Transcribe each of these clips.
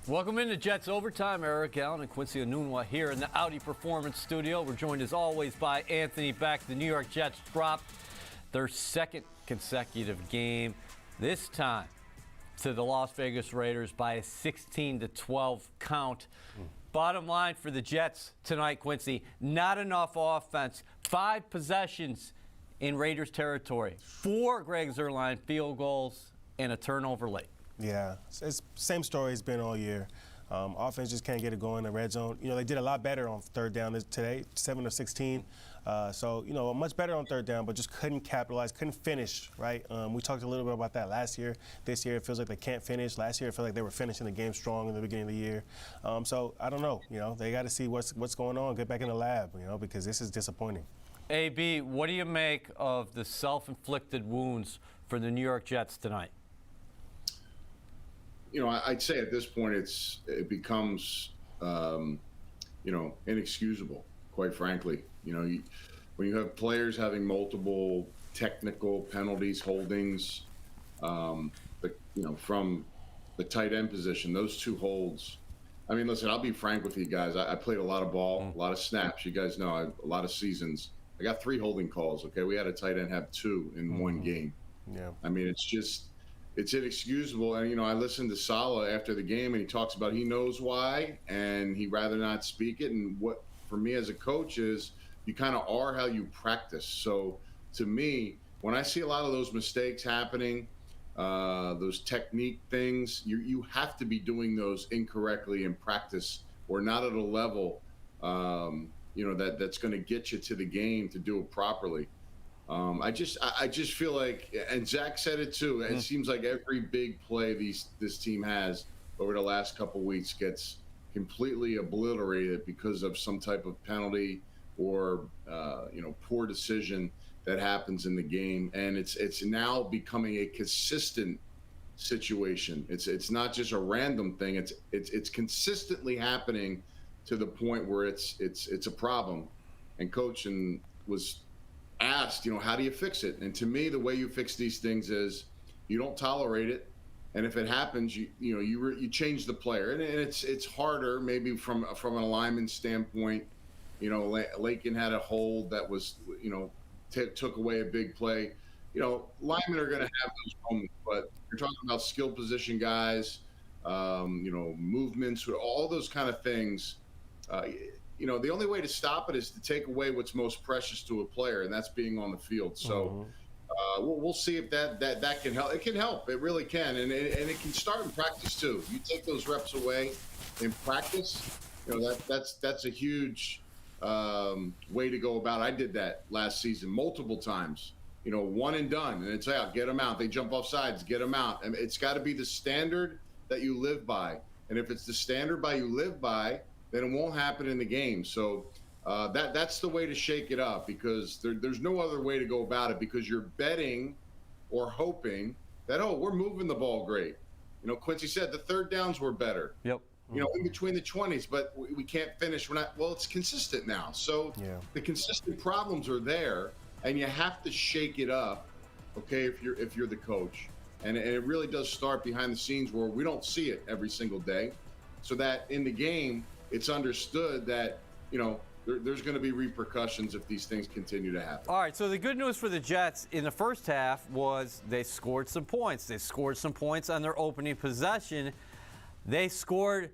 Welcome into Jets Overtime. Eric Allen and Quincy Onunwa here in the Audi Performance Studio. We're joined as always by Anthony Beck. The New York Jets dropped their second consecutive game, this time to the Las Vegas Raiders by a 16-12 count. Bottom line for the Jets tonight, Quincy, not enough offense. 5 possessions in Raiders territory. 4 Greg Zuerlein field goals and a turnover late. Yeah, it's same story it's been all year. Offense just can't get it going in the red zone. You know, they did a lot better on third down today, 7 of 16. So, you know, much better on third down, but just couldn't capitalize, couldn't finish, right? We talked a little bit about that last year. This year it feels like they can't finish. Last year it felt like they were finishing the game strong in the beginning of the year. So, I don't know. You know, they got to see what's going on, get back in the lab, you know, because this is disappointing. AB, what do you make of the self-inflicted wounds for the New York Jets tonight? You know, I'd say at this point it becomes, inexcusable, quite frankly. You know, when you have players having multiple technical penalties, holdings, from the tight end position, those 2 holds. I mean, listen, I'll be frank with you guys. I played a lot of ball, a lot of snaps. You guys know a lot of seasons. I got 3 holding calls, okay? We had a tight end have 2 in one game. Yeah. I mean, it's inexcusable. And, you know, I listened to Saleh after the game, and he talks about he knows why, and he'd rather not speak it. And what, for me as a coach, is you kind of are how you practice. So, to me, when I see a lot of those mistakes happening, those technique things, you have to be doing those incorrectly in practice or not at a level, that's going to get you to the game to do it properly. I just feel like, and Zach said it too, it seems like every big play this team has over the last couple weeks gets completely obliterated because of some type of penalty or poor decision that happens in the game, and it's now becoming a consistent situation. It's not just a random thing. It's consistently happening to the point where it's a problem. And Coach was asked, how do you fix it? And to me, the way you fix these things is you don't tolerate it, and if it happens, you change the player. And it's harder maybe from an alignment standpoint. Lakin had a hold that was took away a big play. Linemen are going to have those moments, but you're talking about skill position guys, movements, all those kind of things. The only way to stop it is to take away what's most precious to a player, and that's being on the field. So we'll see if that can help. It can help. It really can, and it can start in practice too. You take those reps away in practice, that's a huge way to go about it. I did that last season multiple times. One and done, and it's out. Get them out. They jump off sides. Get them out. And it's got to be the standard that you live by. And if it's the standard you live by, then it won't happen in the game. So that's the way to shake it up, because there's no other way to go about it, because you're betting or hoping that, we're moving the ball great. Quincy said the third downs were better. Yep. In between the 20s, but we can't finish. It's consistent now. So the consistent problems are there, and you have to shake it up, okay, if you're the coach. And it really does start behind the scenes where we don't see it every single day, so that in the game, it's understood that, there's going to be repercussions if these things continue to happen. All right, so the good news for the Jets in the first half was they scored some points. They scored some points on their opening possession. They scored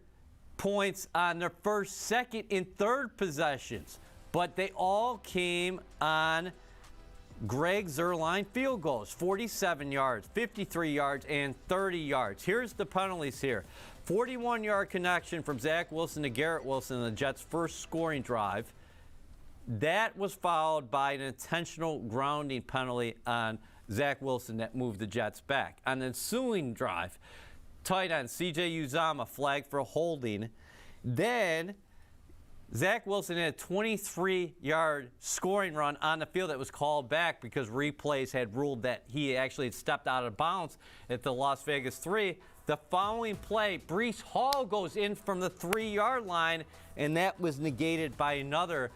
points on their first, second, and third possessions. But they all came on Greg Zuerlein field goals, 47 yards, 53 yards, and 30 yards. Here's the penalties here. 41-yard connection from Zach Wilson to Garrett Wilson in the Jets' first scoring drive. That was followed by an intentional grounding penalty on Zach Wilson that moved the Jets back. On the ensuing drive, tight end C.J. Uzomah flagged for holding. Then Zach Wilson had a 23-yard scoring run on the field that was called back because replays had ruled that he actually had stepped out of bounds at the Las Vegas 3. The following play, Breece Hall goes in from the 3-yard line, and that was negated by another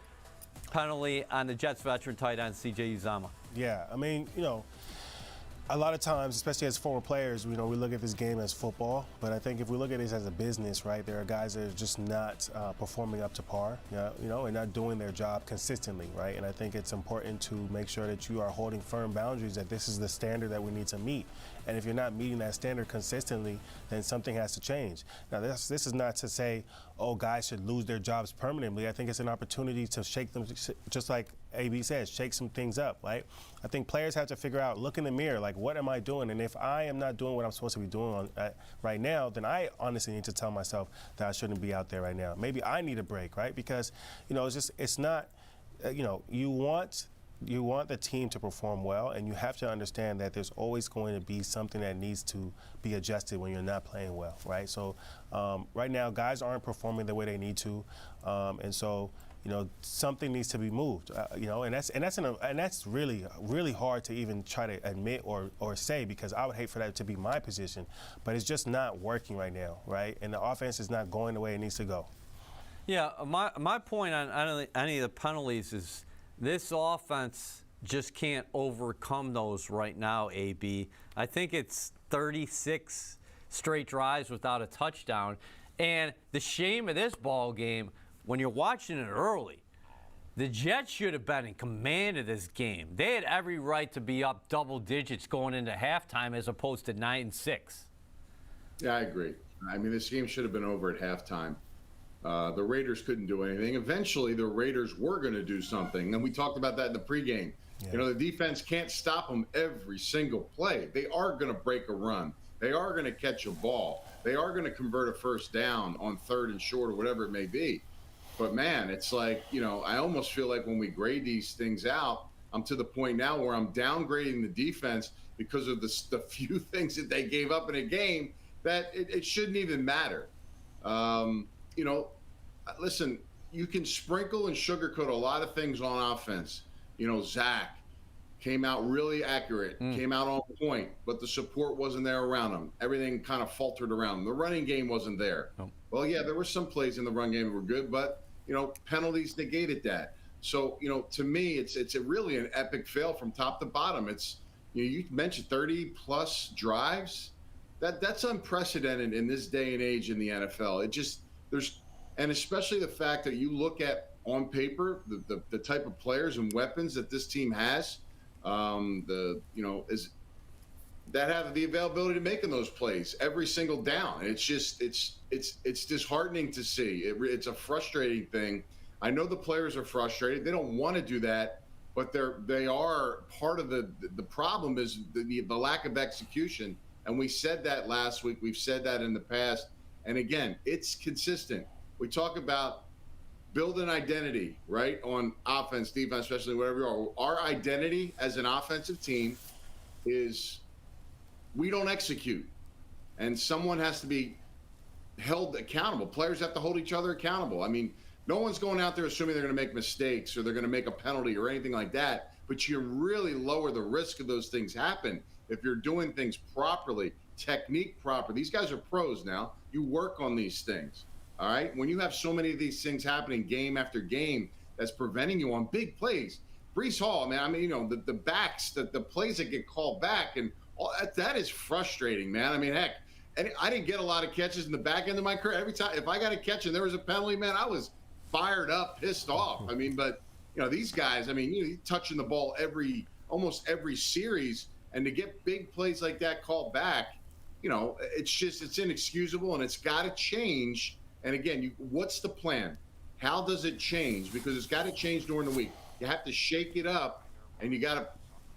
penalty on the Jets veteran tight end, C.J. Uzomah. Yeah, I mean, A lot of times, especially as former players, we look at this game as football, but I think if we look at this as a business, right, there are guys that are just not performing up to par, and not doing their job consistently, right? And I think it's important to make sure that you are holding firm boundaries, that this is the standard that we need to meet. And if you're not meeting that standard consistently, then something has to change. Now, this is not to say, oh, guys should lose their jobs permanently. I think it's an opportunity to shake them, just like AB says, shake some things up, right? I think players have to figure out, look in the mirror, like, what am I doing? And if I am not doing what I'm supposed to be doing right now, then I honestly need to tell myself that I shouldn't be out there right now. Maybe I need a break, right? Because, it's not, you want the team to perform well, and you have to understand that there's always going to be something that needs to be adjusted when you're not playing well, right? So right now, guys aren't performing the way they need to, and so something needs to be moved, and that's really, really hard to even try to admit or say, because I would hate for that to be my position, but it's just not working right now, right? And the offense is not going the way it needs to go. Yeah, my point on any of the penalties is this offense just can't overcome those right now, AB. I think it's 36 straight drives without a touchdown. And the shame of this ball game, when you're watching it early, the Jets should have been in command of this game. They had every right to be up double digits going into halftime as opposed to 9-6. Yeah, I agree. I mean, this game should have been over at halftime. The Raiders couldn't do anything. Eventually, the Raiders were going to do something, and we talked about that in the pregame. Yeah. The defense can't stop them every single play. They are going to break a run. They are going to catch a ball. They are going to convert a first down on 3rd and short or whatever it may be. But, man, it's like, I almost feel like when we grade these things out, I'm to the point now where I'm downgrading the defense because of the few things that they gave up in a game that it shouldn't even matter. Listen, you can sprinkle and sugarcoat a lot of things on offense. Zach came out really accurate, came out on point, but the support wasn't there around him. Everything kind of faltered around him. The running game wasn't there. Oh. Well, yeah, there were some plays in the run game that were good, but, penalties negated that. So, to me, it's really an epic fail from top to bottom. It's, you mentioned 30-plus drives. That's unprecedented in this day and age in the NFL. And especially the fact that you look at on paper the type of players and weapons that this team has, is that have the availability to making those plays every single down. It's just it's disheartening to see. It's a frustrating thing. I know the players are frustrated. They don't want to do that, but they are part of the problem is the lack of execution. And we said that last week. We've said that in the past. And again, it's consistent. We talk about building identity, right, on offense, defense, especially whatever you are. Our identity as an offensive team is we don't execute. And someone has to be held accountable. Players have to hold each other accountable. I mean, no one's going out there assuming they're going to make mistakes or they're going to make a penalty or anything like that. But you really lower the risk of those things happen if you're doing things properly, technique proper. These guys are pros now. You work on these things. All right. When you have so many of these things happening game after game, that's preventing you on big plays. Breece Hall, man. The backs, the plays that get called back, and all that is frustrating, man. I mean, heck, and I didn't get a lot of catches in the back end of my career. Every time, if I got a catch and there was a penalty, man, I was fired up, pissed off. I mean, but these guys, you're touching the ball almost every series, and to get big plays like that called back, it's inexcusable, and it's got to change. And again, what's the plan? How does it change? Because it's got to change during the week. You have to shake it up, and you got to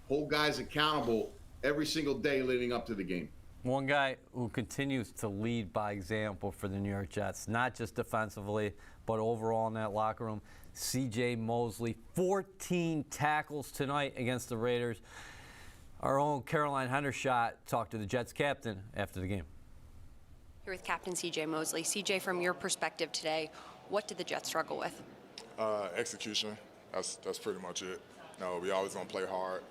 hold guys accountable every single day leading up to the game. One guy who continues to lead by example for the New York Jets, not just defensively, but overall in that locker room, C.J. Mosley, 14 tackles tonight against the Raiders. Our own Caroline Hendershot talked to the Jets captain after the game. Here with Captain C.J. Mosley. C.J., from your perspective today, what did the Jets struggle with? Execution. That's pretty much it. We always going to play hard.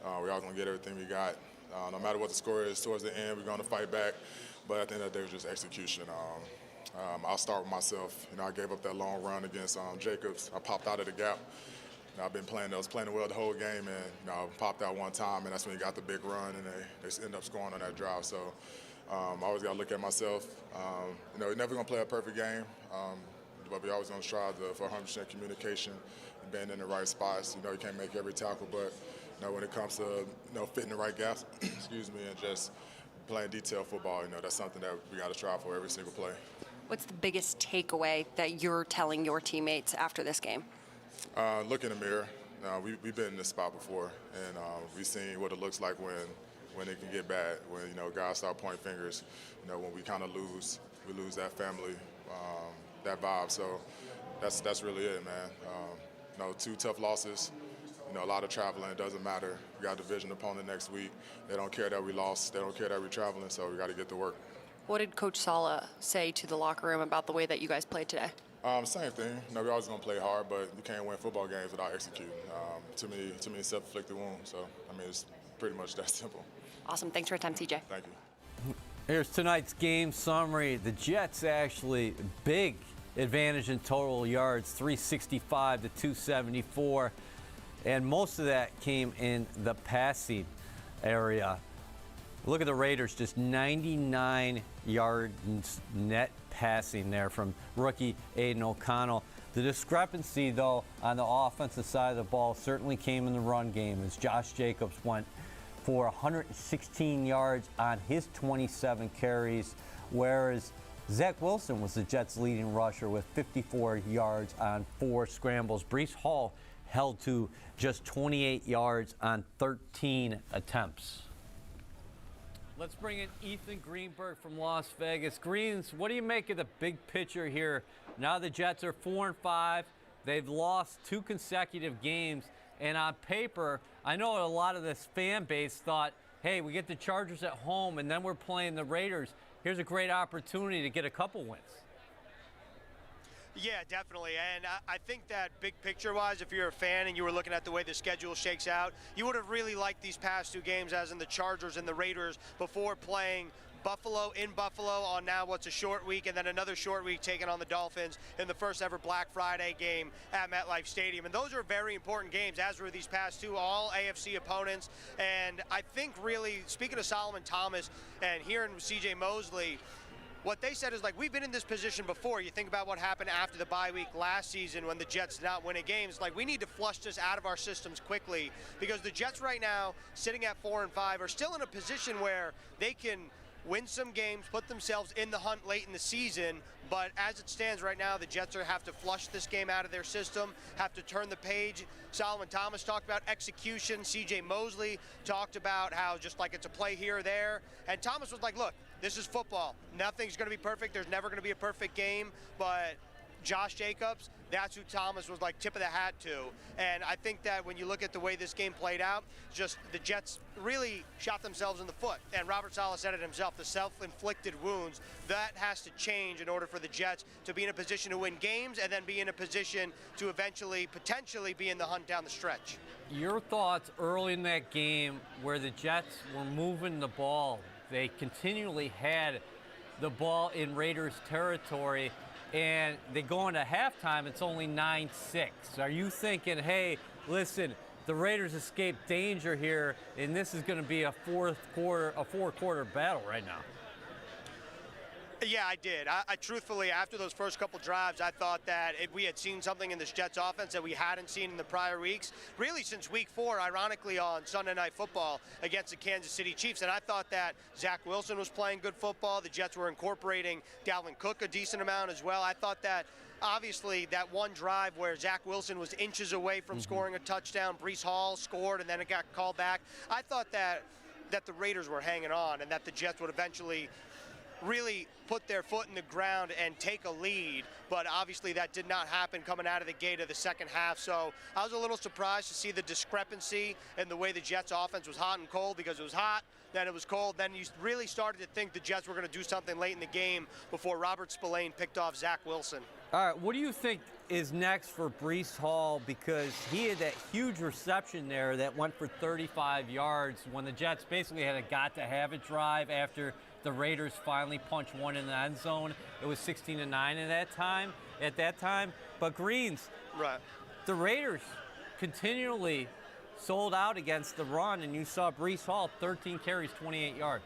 We always going to get everything we got. No matter what the score is towards the end, we're going to fight back. But at the end of the day, it was just execution. I'll start with myself. I gave up that long run against Jacobs. I popped out of the gap. I've been playing well the whole game, and popped out one time, and that's when he got the big run, and they end up scoring on that drive. So I always got to look at myself. You're never going to play a perfect game, but we always going to strive for 100% communication and being in the right spots. You can't make every tackle, but when it comes to fitting the right gaps, excuse me, and just playing detailed football, that's something that we got to strive for every single play. What's the biggest takeaway that you're telling your teammates after this game? Look in the mirror. We've been in this spot before, and we've seen what it looks like when it can get bad, when guys start pointing fingers, when we kind of lose that family, that vibe. So that's really it, man. 2 tough losses, a lot of traveling. It doesn't matter. We got a division opponent next week. They don't care that we lost. They don't care that we're traveling. So we got to get to work. What did Coach Sala say to the locker room about the way that you guys played today? Same thing. We're always going to play hard, but you can't win football games without executing. Too many self-inflicted wounds. So, it's pretty much that simple. Awesome. Thanks for your time, CJ. Thank you. Here's tonight's game summary. The Jets actually big advantage in total yards, 365 to 274. And most of that came in the passing area. Look at the Raiders, just 99 yards net passing there from rookie Aiden O'Connell. The discrepancy, though, on the offensive side of the ball certainly came in the run game as Josh Jacobs went for 116 yards on his 27 carries, whereas Zach Wilson was the Jets' leading rusher with 54 yards on 4 scrambles. Breece Hall held to just 28 yards on 13 attempts. Let's bring in Ethan Greenberg from Las Vegas. Greens, what do you make of the big picture here? Now the Jets are 4-5. They've lost 2 consecutive games. And on paper, I know a lot of this fan base thought, hey, we get the Chargers at home and then we're playing the Raiders. Here's a great opportunity to get a couple wins. Yeah, definitely. And I think that big picture-wise, if you're a fan and you were looking at the way the schedule shakes out, you would have really liked these past 2 games, as in the Chargers and the Raiders, before playing Buffalo in Buffalo on now what's a short week, and then another short week taking on the Dolphins in the first ever Black Friday game at MetLife Stadium. And those are very important games, as were these past 2 all AFC opponents. And I think really, speaking of Solomon Thomas and hearing CJ Mosley, what they said is, like, we've been in this position before. You think about what happened after the bye week last season when the Jets did not winning games. Like, we need to flush this out of our systems quickly, because the Jets right now, sitting at 4-5, are still in a position where they can win some games, put themselves in the hunt late in the season. But as it stands right now, the Jets have to flush this game out of their system, have to turn the page. Solomon Thomas talked about execution. CJ Mosley talked about how just like it's a play here or there. And Thomas was like, look, this is football. Nothing's going to be perfect. There's never going to be a perfect game. But Josh Jacobs, that's who Thomas was like tip of the hat to. And I think that when you look at the way this game played out, just the Jets really shot themselves in the foot. And Robert Saleh said it himself, the self-inflicted wounds, that has to change in order for the Jets to be in a position to win games and then be in a position to eventually, potentially be in the hunt down the stretch. Your thoughts early in that game where the Jets were moving the ball. They continually had the ball in Raiders territory, and they go into halftime, it's only 9-6. Are you thinking, hey, listen, the Raiders escaped danger here, and this is going to be a four-quarter battle right now? Yeah, I did. I truthfully, after those first couple drives, I thought that we had seen something in this Jets offense that we hadn't seen in the prior weeks, really since week 4, ironically, on Sunday Night Football against the Kansas City Chiefs. And I thought that Zach Wilson was playing good football. The Jets were incorporating Dalvin Cook a decent amount as well. I thought that, obviously, that one drive where Zach Wilson was inches away from scoring a touchdown, Breece Hall scored, and then it got called back. I thought that the Raiders were hanging on and that the Jets would eventually really put their foot in the ground and take a lead, but obviously that did not happen coming out of the gate of the second half. So I was a little surprised to see the discrepancy in the way the Jets offense was hot and cold, because it was hot, then it was cold, then you really started to think the Jets were going to do something late in the game before Robert Spillane picked off Zach Wilson. All right, what do you think is next for Breece Hall? Because he had that huge reception there that went for 35 yards when the Jets basically had a got-to-have-it drive after the Raiders finally punched one in the end zone. It was 16-9 at that time. But Greens, Right. the Raiders continually sold out against the run, and you saw Breece Hall, 13 carries, 28 yards.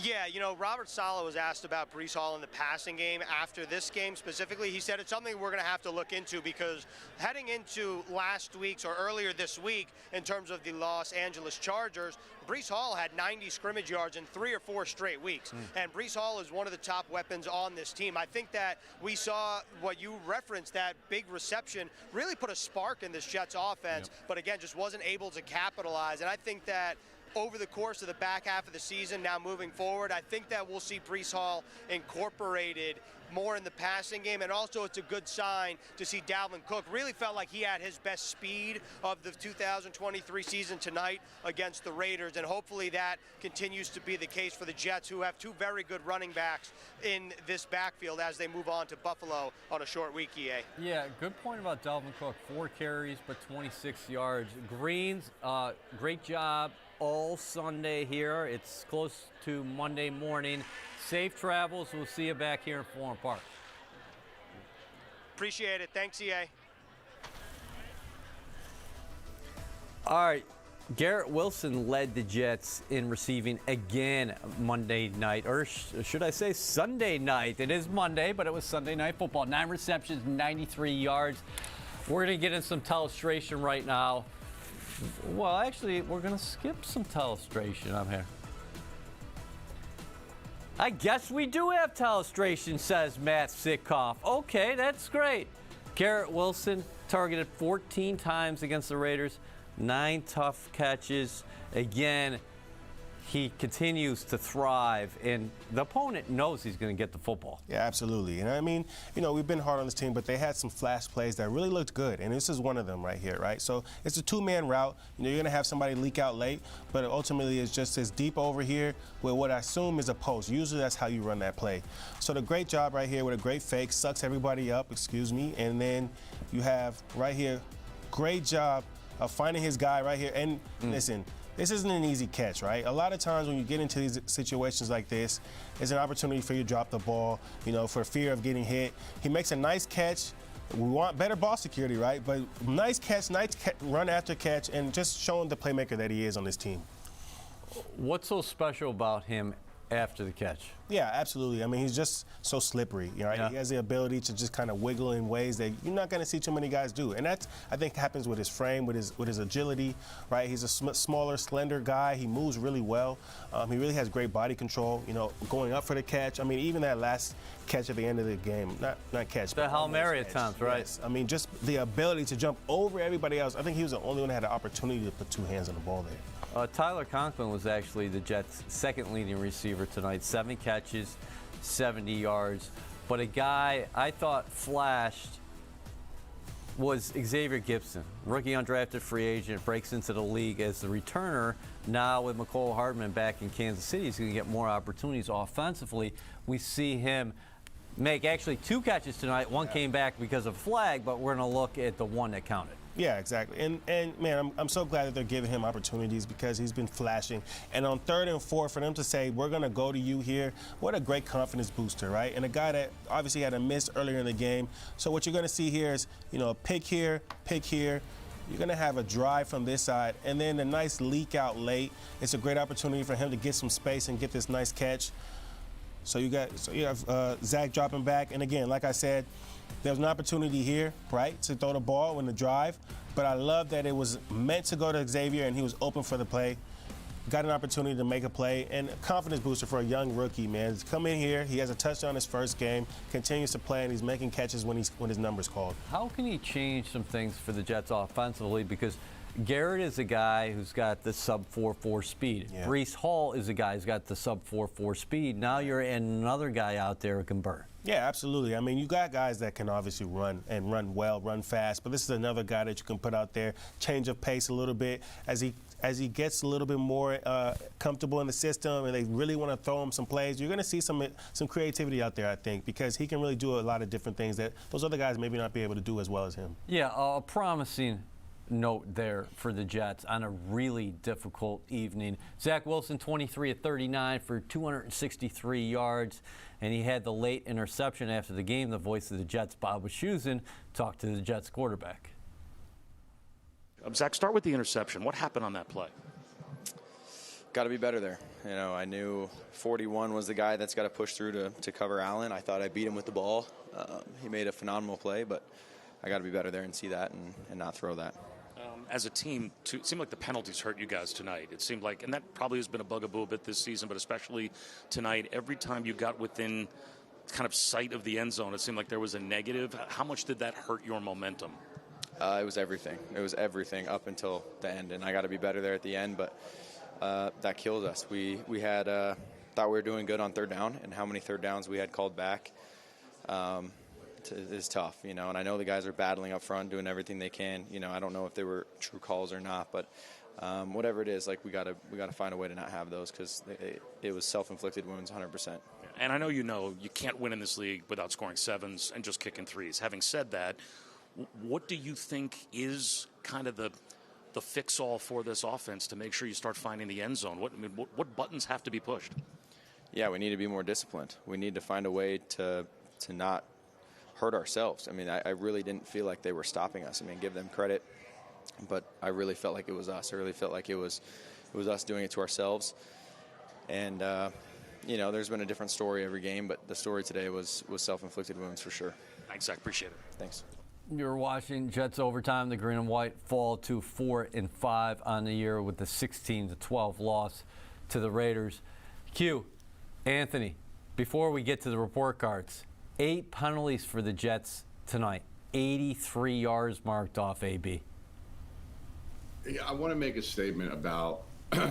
Yeah, you know, Robert Saleh was asked about Breece Hall in the passing game after this game specifically. He said it's something we're going to have to look into because heading into last week's or earlier this week in terms of the Los Angeles Chargers, Breece Hall had 90 scrimmage yards in 3 or 4 straight weeks. And Breece Hall is one of the top weapons on this team. I think that we saw what you referenced, that big reception, really put a spark in this Jets offense, but again, just wasn't able to capitalize. And I think that over the course of the back half of the season, now moving forward, I think that we'll see Breece Hall incorporated more in the passing game, and also it's a good sign to see Dalvin Cook really felt like he had his best speed of the 2023 season tonight against the Raiders, and hopefully that continues to be the case for the Jets, who have 2 very good running backs in this backfield as they move on to Buffalo on a short week, EA. Yeah, good point about Dalvin Cook. 4 carries, but 26 yards. Greens, great job all Sunday here. It's close to Monday morning. Safe travels. We'll see you back here in Florham Park. Appreciate it. Thanks, EA. All right. Garrett Wilson led the Jets in receiving again Monday night, or should I say Sunday night. It is Monday, but it was Sunday Night Football. 9 receptions, 93 yards. We're going to get in some telestration right now. Well, actually, we're going to skip some telestration on here. I guess we do have telestration, says Matt Sitkoff. Okay, that's great. Garrett Wilson targeted 14 times against the Raiders, 9 tough catches. Again, he continues to thrive, and the opponent knows he's going to get the football. Yeah, absolutely. And I mean, you know, we've been hard on this team, but they had some flash plays that really looked good, and this is one of them right here, right? So it's a 2-man route. You know, you're going to have somebody leak out late, but ultimately it's just as deep over here with what I assume is a post. Usually that's how you run that play. So the great job right here with a great fake, sucks everybody up, and then you have right here, great job of finding his guy right here. And listen, this isn't an easy catch, right? A lot of times when you get into these situations like this, it's an opportunity for you to drop the ball, you know, for fear of getting hit. He makes a nice catch. We want better ball security, right? But nice catch, run after catch, and just showing the playmaker that he is on this team. What's so special about him after the catch? Yeah, absolutely. I mean, he's just so slippery, right? Yeah. He has the ability to just kind of wiggle in ways that you're not going to see too many guys do. And that's, I think, happens with his frame, with his agility, right? He's a smaller, slender guy. He moves really well. He really has great body control, you know, going up for the catch. I mean, even that last catch at the end of the game, not catch, the Hail Mary attempt, right? Yes. I mean, just the ability to jump over everybody else. I think he was the only one that had the opportunity to put 2 hands on the ball there. Tyler Conklin was actually the Jets' second leading receiver tonight. 7 catches, 70 yards. But a guy I thought flashed was Xavier Gibson, rookie undrafted free agent, breaks into the league as the returner. Now with McCole Hardman back in Kansas City, he's going to get more opportunities offensively. We see him make actually 2 catches tonight. One came back because of flag, but we're going to look at the one that counted. Yeah, exactly. And man, I'm so glad that they're giving him opportunities because he's been flashing. And on 3rd and 4, for them to say, we're going to go to you here, what a great confidence booster, right? And a guy that obviously had a miss earlier in the game. So what you're going to see here is, you know, a pick here. You're going to have a drive from this side, and then a nice leak out late. It's a great opportunity for him to get some space and get this nice catch. So you have Zach dropping back. And again, like I said, there was an opportunity here, right, to throw the ball in the drive. But I love that it was meant to go to Xavier, and he was open for the play. Got an opportunity to make a play, and a confidence booster for a young rookie, man. He's come in here, he has a touchdown his first game, continues to play, and he's making catches when his number's called. How can he change some things for the Jets offensively? Because Garrett is a guy who's got the sub 4.4 speed. Yeah. Breece Hall is a guy who's got the sub 4.4 speed. Now you're another guy out there who can burn. Yeah, absolutely. I mean, you got guys that can obviously run and run well, run fast, but this is another guy that you can put out there, change of pace a little bit as he gets a little bit more comfortable in the system, and they really want to throw him some plays. You're going to see some creativity out there, I think, because he can really do a lot of different things that those other guys maybe not be able to do as well as him. Yeah, a promising note there for the Jets on a really difficult evening. Zach Wilson, 23 of 39 for 263 yards, and he had the late interception after the game. The voice of the Jets, Bob Wischusen, talked to the Jets quarterback. Zach, start with the interception. What happened on that play? Got to be better there. You know, I knew 41 was the guy that's got to push through to cover Allen. I thought I beat him with the ball. He made a phenomenal play, but I got to be better there and see that and not throw that. As a team, it seemed like the penalties hurt you guys tonight. It seemed like, and that probably has been a bugaboo a bit this season, but especially tonight, every time you got within kind of sight of the end zone, it seemed like there was a negative. How much did that hurt your momentum? It was everything. It was everything up until the end, and I got to be better there at the end, but that killed us. We had thought we were doing good on third down, and how many third downs we had called back is tough, you know. And I know the guys are battling up front, doing everything they can. You know, I don't know if they were true calls or not, but whatever it is, like we gotta find a way to not have those, because it was self-inflicted wounds 100%. And I know you can't win in this league without scoring sevens and just kicking threes. Having said that, what do you think is kind of the fix-all for this offense to make sure you start finding the end zone? What buttons have to be pushed? Yeah, we need to be more disciplined. We need to find a way to not hurt ourselves. I mean, I really didn't feel like they were stopping us. I mean, give them credit, but I really felt like it was us. I really felt like it was us doing it to ourselves. And you know, there's been a different story every game, but the story today was self-inflicted wounds for sure. Thanks, Zach. Appreciate it. Thanks. You're watching Jets overtime. The green and white fall to 4-5 on the year with the 16-12 loss to the Raiders. Q, Anthony, before we get to the report cards, 8 penalties for the Jets tonight. 83 yards marked off AB. Yeah, I want to make a statement about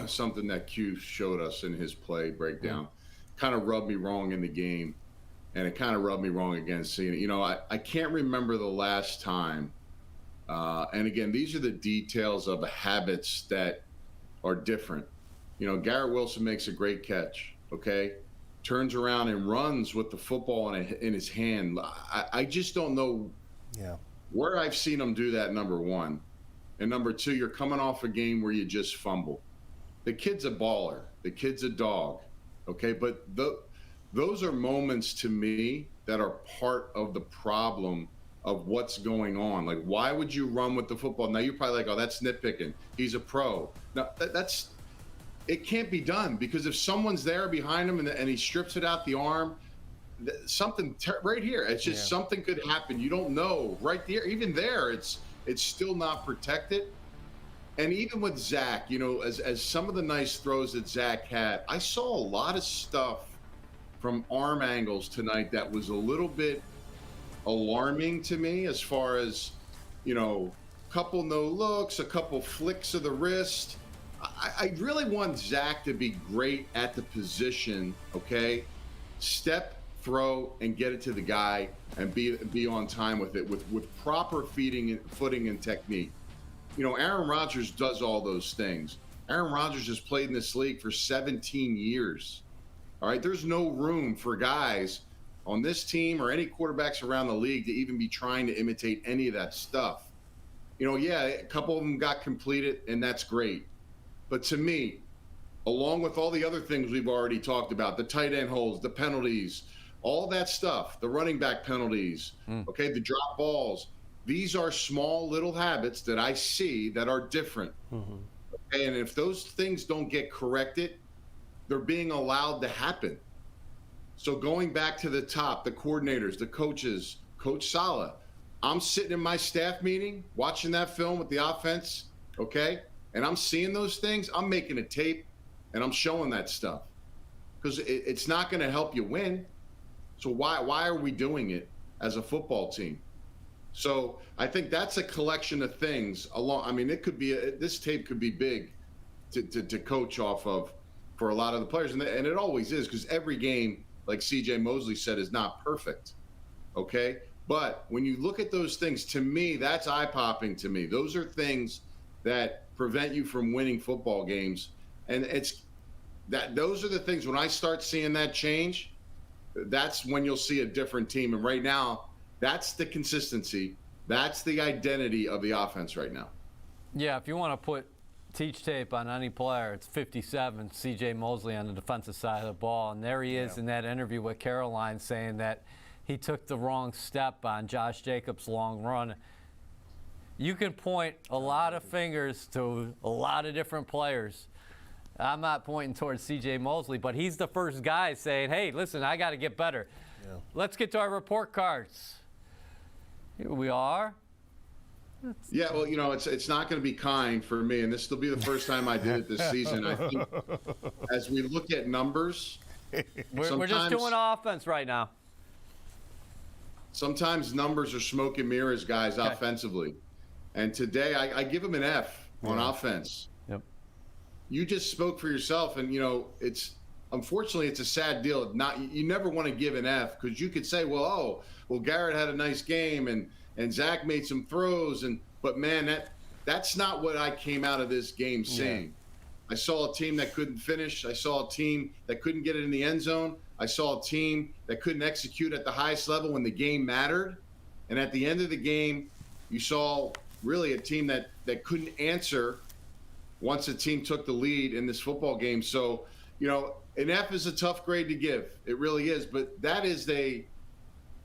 something that Q showed us in his play breakdown. Kind of rubbed me wrong in the game, and it kind of rubbed me wrong again seeing it. You know, I can't remember the last time, and again, these are the details of habits that are different. You know, Garrett Wilson makes a great catch, okay? Turns around and runs with the football in his hand. I just don't know where I've seen him do that, number one. And number two, you're coming off a game where you just fumble. The kid's a baller. The kid's a dog, okay? But those are moments to me that are part of the problem of what's going on. Like, why would you run with the football? Now, you're probably like, oh, that's nitpicking. He's a pro. No, it can't be done, because if someone's there behind him and he strips it out the arm, something right here, it's just something could happen. You don't know right there. Even there, it's still not protected. And even with Zach, you know, as some of the nice throws that Zach had, I saw a lot of stuff from arm angles tonight that was a little bit alarming to me, as far as, you know, a couple no looks, a couple flicks of the wrist. I really want Zach to be great at the position, okay? Step, throw, and get it to the guy, and be on time with it, with proper footing and technique. You know, Aaron Rodgers does all those things. Aaron Rodgers has played in this league for 17 years. All right, there's no room for guys on this team or any quarterbacks around the league to even be trying to imitate any of that stuff. You know, yeah, a couple of them got completed, and that's great. But to me, along with all the other things we've already talked about, the tight end holds, the penalties, all that stuff, the running back penalties, okay, the drop balls, these are small little habits that I see that are different. Okay, and if those things don't get corrected, they're being allowed to happen. So going back to the top, the coordinators, the coaches, Coach Saleh, I'm sitting in my staff meeting, watching that film with the offense, okay? And I'm seeing those things. I'm making a tape, and I'm showing that stuff, because it's not going to help you win. So why are we doing it as a football team? So I think that's a collection of things. I mean, it could be this tape could be big to coach off of for a lot of the players, and it always is, because every game, like CJ Mosley said, is not perfect. Okay, but when you look at those things, to me, that's eye-popping to me. Those are things that prevent you from winning football games, and those are the things. When I start seeing that change, that's when you'll see a different team. And right now, that's the consistency. That's the identity of the offense right now. Yeah, if you want to teach tape on any player, it's 57, CJ Mosley on the defensive side of the ball. And there he is in that interview with Caroline, saying that he took the wrong step on Josh Jacobs' long run. you can point a lot of fingers to a lot of different players. I'm not pointing towards C.J. Mosley, but he's the first guy saying, hey, listen, I got to get better. Yeah. Let's get to our report cards. Here we are. Yeah, well, you know, it's not going to be kind for me, and this will be the first time I did it this season. I think as we look at numbers, we're just doing offense right now. Sometimes numbers are smoke and mirrors, guys, offensively. And today I give him an F on offense. Yep. You just spoke for yourself, and, you know, unfortunately, it's a sad deal. You never want to give an F because you could say, well, Garrett had a nice game, and Zach made some throws, but man, that's not what I came out of this game seeing. Yeah. I saw a team that couldn't finish. I saw a team that couldn't get it in the end zone. I saw a team that couldn't execute at the highest level when the game mattered. And at the end of the game, you saw really a team that couldn't answer once a team took the lead in this football game. So, you know, an F is a tough grade to give. It really is. But that is a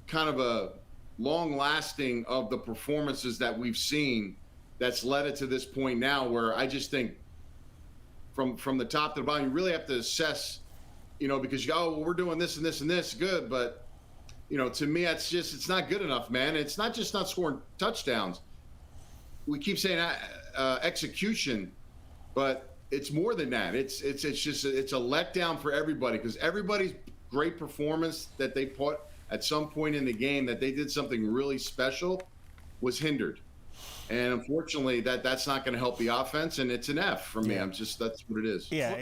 kind of a long-lasting of the performances that we've seen that's led it to this point now, where I just think from the top to the bottom, you really have to assess, you know, because you go, well, we're doing this and this and this, good, but, you know, to me, it's not good enough, man. It's not just not scoring touchdowns. We keep saying execution, but it's more than that. It's a letdown for everybody, because everybody's great performance that they put at some point in the game that they did something really special was hindered. And unfortunately, that's not going to help the offense, and it's an F for me. That's what it is. Yeah,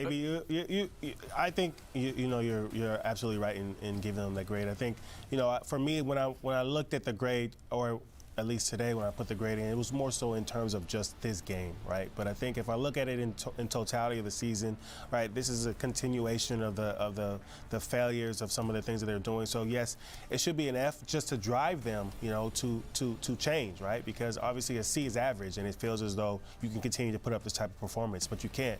I think you're absolutely right in giving them that grade. I think, you know, for me, when I looked at the grade, or at least today when I put the grade in, it was more so in terms of just this game, right? But I think if I look at it in totality of the season, right, this is a continuation of the failures of some of the things that they're doing. So yes, it should be an F just to drive them, you know, to change, right? Because obviously a C is average, and it feels as though you can continue to put up this type of performance, but you can't,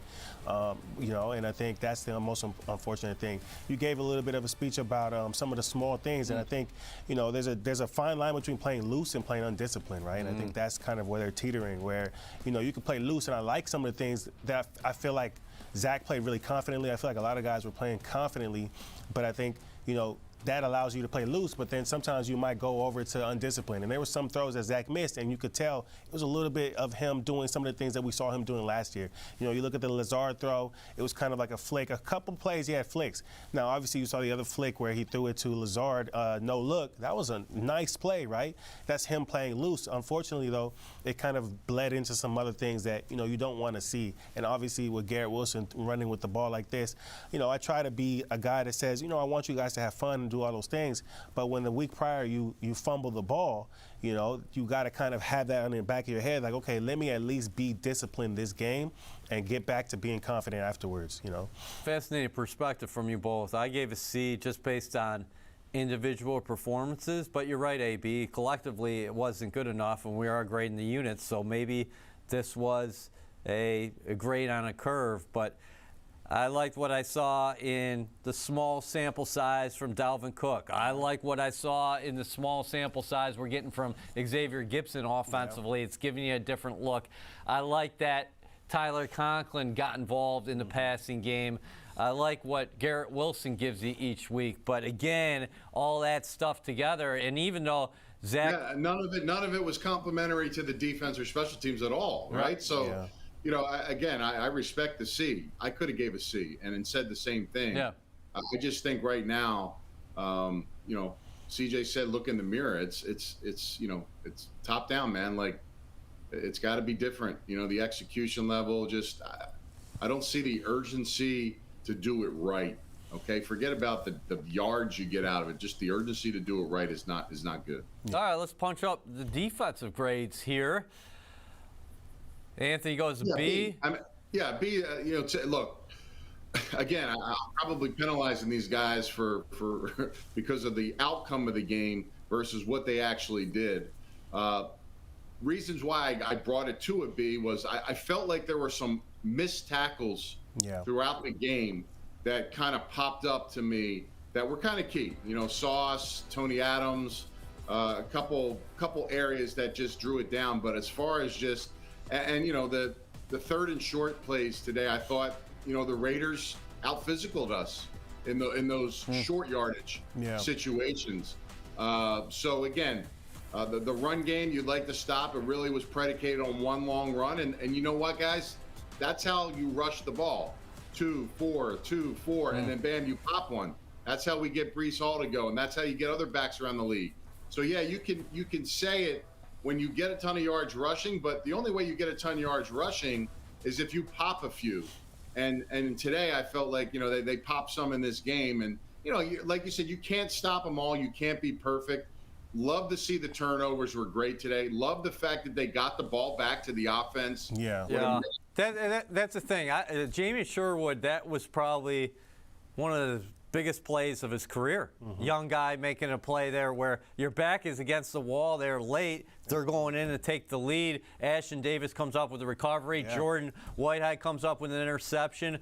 you know. And I think that's the most unfortunate thing. You gave a little bit of a speech about some of the small things, and I think, you know, there's a fine line between playing loose and playing undisciplined, right? And I think that's kind of where they're teetering, where, you know, you can play loose, and I like some of the things that I feel like Zach played really confidently. I feel like a lot of guys were playing confidently, but I think, you know, that allows you to play loose, but then sometimes you might go over to undisciplined. And there were some throws that Zach missed, and you could tell it was a little bit of him doing some of the things that we saw him doing last year. You know, you look at the Lazard throw, it was kind of like a flick. A couple plays he had flicks. Now, obviously, you saw the other flick where he threw it to Lazard, no look. That was a nice play, right? That's him playing loose. Unfortunately, though, it kind of bled into some other things that, you know, you don't want to see. And obviously, with Garrett Wilson running with the ball like this, you know, I try to be a guy that says, you know, I want you guys to have fun and do all those things. But when the week prior you fumble the ball, you know, you got to kind of have that on the back of your head, like, okay, let me at least be disciplined this game and get back to being confident afterwards, you know. Fascinating perspective from you both. I gave a C just based on individual performances, but you're right, AB. Collectively, it wasn't good enough, and we are grading the units, so maybe this was a grade on a curve, but I liked what I saw in the small sample size from Dalvin Cook. I like what I saw in the small sample size we're getting from Xavier Gibson offensively. It's giving you a different look. I like that Tyler Conklin got involved in the passing game. I like what Garrett Wilson gives you each week. But again, all that stuff together, and even though Zach... Yeah, none of it was complimentary to the defense or special teams at all, right? So... You know, I respect the C. I could have gave a C and then said the same thing. Yeah. I just think right now, you know, CJ said, look in the mirror. It's you know, it's top down, man. Like, it's got to be different. You know, the execution level, just I don't see the urgency to do it right. Okay, forget about the yards you get out of it. Just the urgency to do it right is not good. All right, let's punch up the defensive grades here. Anthony goes B. B. You know, look. Again, I'm probably penalizing these guys for because of the outcome of the game versus what they actually did. Reasons why I brought it to a B was I felt like there were some missed tackles throughout the game that kind of popped up to me that were kind of key. You know, Sauce, Tony Adams, a couple areas that just drew it down. But as far as just and you know the third and short plays today, I thought the Raiders out-physicaled us in those short yardage situations. So again, the run game you'd like to stop. It really was predicated on one long run, and you know what, guys? That's how you rush the ball. 2-4, 2-4, and then bam, you pop one. That's how we get Breece Hall to go, and that's how you get other backs around the league. So yeah, you can say it when you get a ton of yards rushing, but the only way you get a ton of yards rushing is if you pop a few. And today I felt like they popped some in this game, and like you said, you can't stop them all. You can't be perfect. Love to see the turnovers were great today. Love the fact that they got the ball back to the offense. Yeah. That's the thing. Jamie Sherwood, that was probably one of the biggest plays of his career. Young guy making a play there where your back is against the wall. They're late. They're going in to take the lead. Ashton Davis comes up with a recovery. Jordan Whitehead comes up with an interception.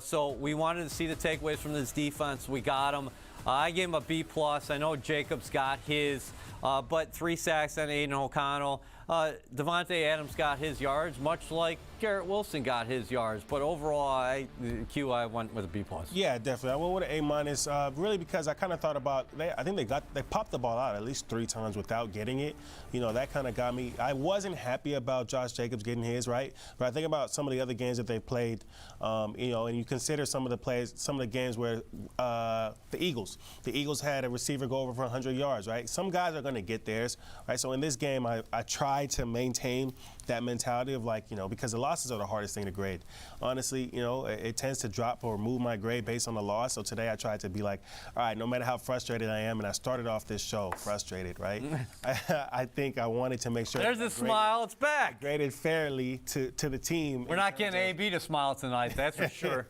So we wanted to see the takeaways from this defense. We got them. I gave him a B+. I know Jacobs got his, but 3 sacks on Aiden O'Connell. Devontae Adams got his yards, much like Garrett Wilson got his yards. But overall, I went with a B+. Yeah, definitely. I went with an A-, really because I kind of thought about I think they popped the ball out at least 3 times without getting it. That kind of got me. I wasn't happy about Josh Jacobs getting his, right? But I think about some of the other games that they played, and you consider some of the games where the Eagles had a receiver go over for 100 yards, right? Some guys are going to get theirs, right? So in this game, I tried to maintain that mentality of because the losses are the hardest thing to grade. Honestly, it tends to drop or move my grade based on the loss. So today I tried to be like, all right, no matter how frustrated I am, and I started off this show frustrated, right? I think I wanted to make sure. There's a smile. It's back. Graded fairly to the team. We're not getting AB to smile tonight, that's for sure.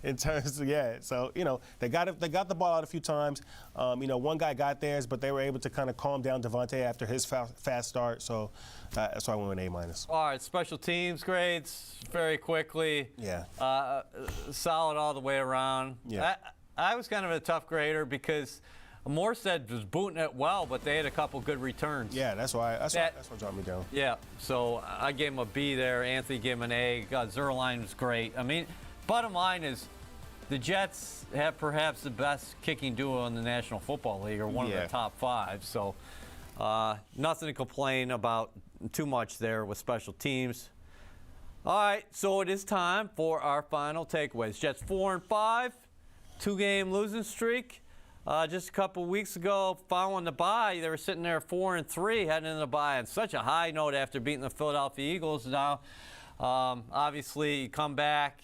In terms of, so they got the ball out a few times. One guy got theirs, but they were able to kind of calm down Devontae after his fast start. So that's why I went with an A-. All right, special teams grades very quickly. Yeah. Solid all the way around. Yeah. I was kind of a tough grader because Morstead was booting it well, but they had a couple good returns. Yeah, that's what dropped me down. Yeah, so I gave him a B there. Anthony gave him an A. Zerline was great. I mean, bottom line is the Jets have perhaps the best kicking duo in the National Football League, or one of the top 5. So nothing to complain about too much there with special teams. All right, so it is time for our final takeaways. Jets 4-5, 2-game losing streak. Just a couple weeks ago, following the bye, they were sitting there 4-3, heading into the bye on such a high note after beating the Philadelphia Eagles. Now, obviously, you come back,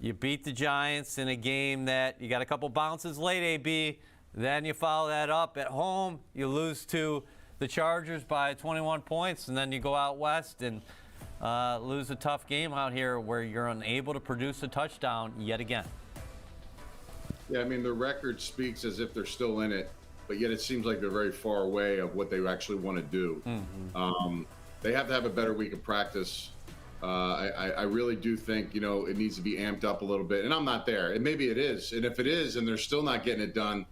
you beat the Giants in a game that you got a couple bounces late, AB. Then you follow that up at home. You lose to the Chargers by 21 points, and then you go out west and lose a tough game out here where you're unable to produce a touchdown yet again. Yeah, I mean, the record speaks as if they're still in it, but yet it seems like they're very far away of what they actually want to do. They have to have a better week of practice. I really do think, it needs to be amped up a little bit. And I'm not there. And maybe it is. And if it is and they're still not getting it done,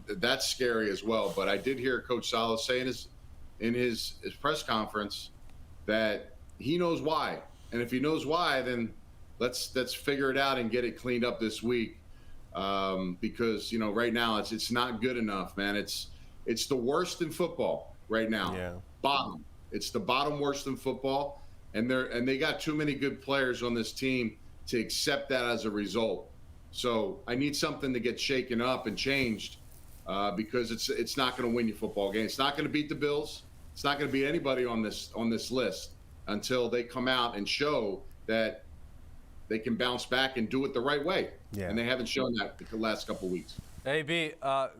that's scary as well. But I did hear Coach Salas say in his press conference that he knows why. And if he knows why, then let's figure it out and get it cleaned up this week. Because right now it's not good enough, man. It's the worst in football right now. Yeah. Bottom. It's the bottom worst in football, and they got too many good players on this team to accept that as a result. So I need something to get shaken up and changed because it's not going to win you football games. It's not going to beat the Bills. It's not going to beat anybody on this list until they come out and show that they can bounce back and do it the right way. Yeah. And they haven't shown that the last couple of weeks. AB,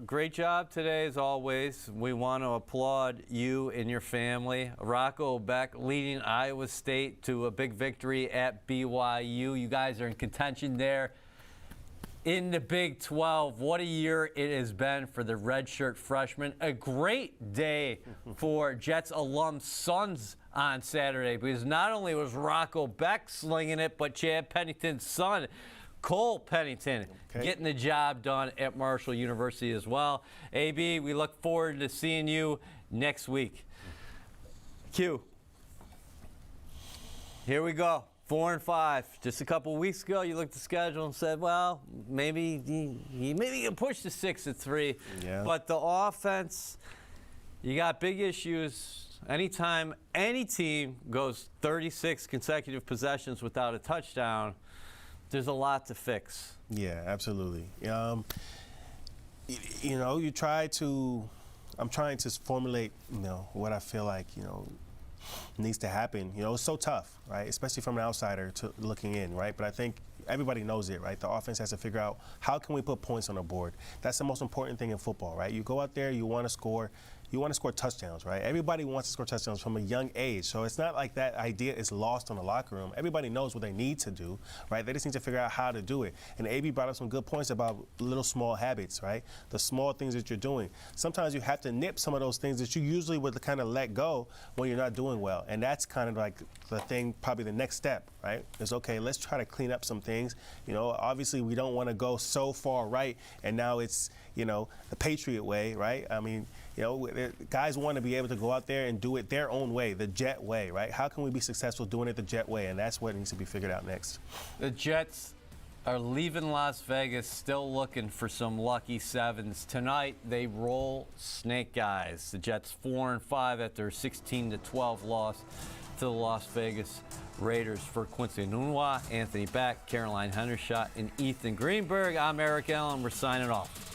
great job today as always. We want to applaud you and your family. Rocco Beck leading Iowa State to a big victory at BYU. You guys are in contention there in the Big 12. What a year it has been for the redshirt freshmen. A great day for Jets alum sons on Saturday, because not only was Rocco Beck slinging it, but Chad Pennington's son, Cole Pennington, getting the job done at Marshall University as well. AB, we look forward to seeing you next week. Q. Here we go. 4-5. Just a couple weeks ago, you looked at the schedule and said, well, maybe he can push to 6-3. Yeah. But the offense, you got big issues. Anytime any team goes 36 consecutive possessions without a touchdown, there's a lot to fix. Yeah, absolutely. I'm trying to formulate, what I feel like, needs to happen. It's so tough, right? Especially from an outsider to looking in, right? But I think everybody knows it, right? The offense has to figure out how can we put points on the board. That's the most important thing in football, right? You go out there, you want to score. You want to score touchdowns, right? Everybody wants to score touchdowns from a young age. So it's not like that idea is lost in the locker room. Everybody knows what they need to do, right? They just need to figure out how to do it. And AB brought up some good points about little small habits, right? The small things that you're doing. Sometimes you have to nip some of those things that you usually would kind of let go when you're not doing well. And that's kind of like the thing, probably the next step, right? Is, okay, let's try to clean up some things. Obviously we don't want to go so far right, and now it's, the Patriot way, right? I mean, guys want to be able to go out there and do it their own way, the Jet way, right? How can we be successful doing it the Jet way? And that's what needs to be figured out next. The Jets are leaving Las Vegas, still looking for some lucky sevens. Tonight, they roll Snake Eyes. The Jets 4-5 after a 16-12 loss to the Las Vegas Raiders. For Quincy Nunwa, Anthony Beck, Caroline Hendershot, and Ethan Greenberg, I'm Eric Allen. We're signing off.